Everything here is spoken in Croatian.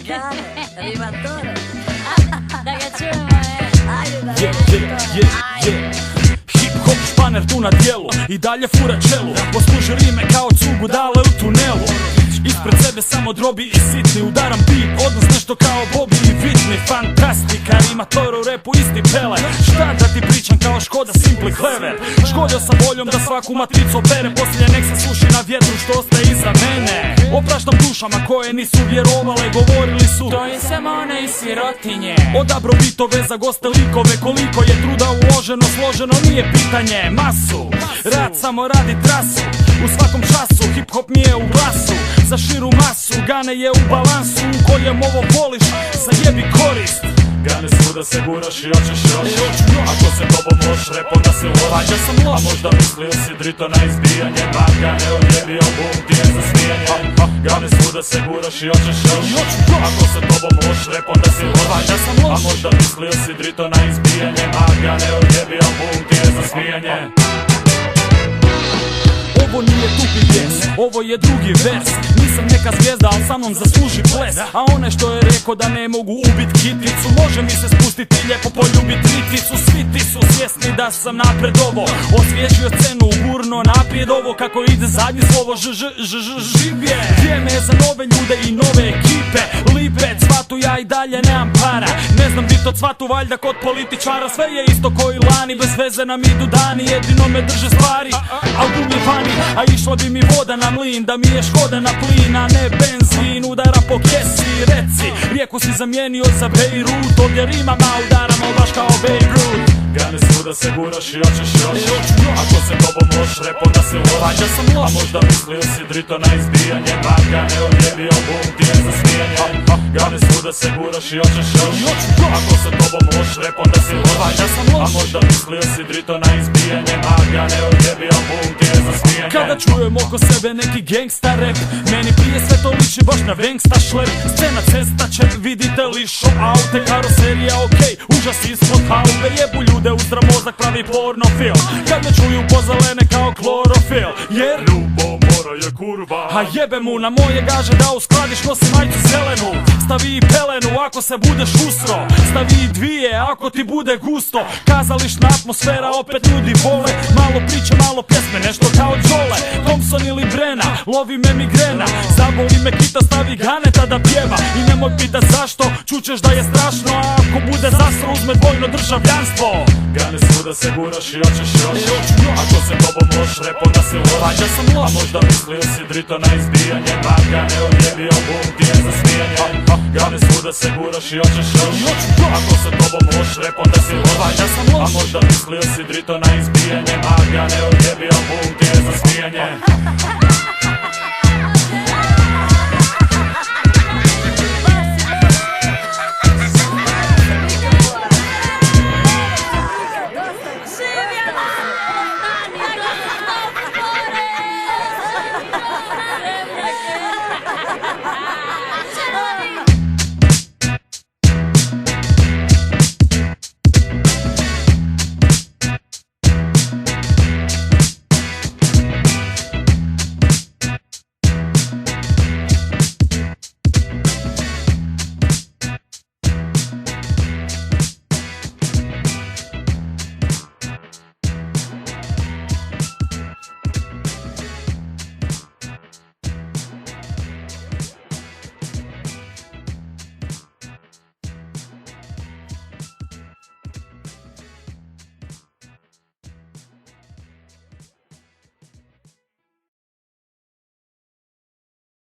Gane, rimatore. Da ga čujemo, Hip-hop španer tu na dijelu i dalje fura čelu. Posluži rime kao cugu dale u tunelu. Ispred sebe samo drobi i sitni. Udaram beat, odnos nešto kao Bobby i Whitney. Fantastika, rimator u repu isti pele. Šta da ti pričam kao Škoda Simply Clever. Škodio sam voljom da svaku matricu opere. Poslije nek se suši na vjetru što ostaje iza mene. Opraštam dušama koje nisu vjerovale. Govorili su to je samo one iz sirotinje. Odabro bitove za goste likove. Koliko je truda uloženo, složeno nije pitanje. Masu, rad samo radi trasu. U svakom času, hip-hop mi je u glasu. Za širu masu, Gane je u balansu. U kojem ovo voliš, zajebi korist. Gane svuda se guraš i hoćeš još. Ako se tobom loš, repom da se loš. A možda mislio si drito na izbijanje. Gane odjebi album, ti je za smijanje. Gane svuda se guraš i hoćeš još. Ako se tobom loš, repom da si loš. A možda mislio si drito na izbijanje. Gane odjebi album, ti je za smijanje. Ovo nije tupi pjes, ovo je drugi vers. Nisam neka zvijezda, al sa mnom zasluži ples. A one što je rekao da ne mogu ubit kiticu, može mi se spustiti lijepo poljubit riticu. Svi ti su svjesni da sam napredovo, osvježio scenu, gurno naprijed ovo. Kako ide zadnje slovo živje. Vrijeme je za nove ljude i nove ekipe. Lipe, cvatu, ja i dalje nemam para. Ne znam bit od cvatu, valjda kod političara. Sve je isto koji lani, bez veze nam idu dani. Jedino me drže stvari, album je vani. A išla bi mi voda na mlin, da mi je Škoda na plin, a ne benzin. Udara po kesi, reci, rijeku si zamijenio za Beirut. Ovdje rimama udaramo baš kao Beirut. Gane svuda se guraš i hoćeš još. Ako se tobom loš, repom da se loš. A možda mislio si drito na izbijanje. Gane odjebi album, ti je za smijanje. Gane svuda se guraš i hoćeš još. Ako se tobom loš, repom da se loš. A možda mislio si drito na izbijanje. Gane odjebi album, ti je za smijanje. Kada čujem oko sebe neki gangsta rap, meni prije sve to liči baš na vengsta šlep. Scena, cesta, čep, vidite li show aute, karoserija, okej, užas ispod haube. Jebu ljude uz mozak, pravi porno film. Kad me čuju pozelene kao klorofil, jer ljubomora je kurva. A jebe mu na moje gaže da uskladiš, nosi majicu zelenu. Stavi i pelenu ako se budeš usro, stavi i dvije ako ti bude gusto. Kazališna atmosfera, opet ljudi vole. Malo priče, malo pjesme, nešto kao Đole. Thompson ili Brena, lovi me migrena. Zaboli me kita, stavi Gane tada pjeva. I nemoj pitat zašto, čućeš da je strašno. A ako bude zastro, uzme dvojno državljanstvo. Gane svuda se guraš i hoćeš još. Ako se tobom loš, repom da se loš. A možda mislio si drito na izbijanje. Gane odjebi album, ti je za smijanje. Gane svuda se guraš i hoćeš još. Ako se tobom loš, repom da se loš. A možda mislio si drito na izbijanje. Gane odjebi album, ti je za smijanje.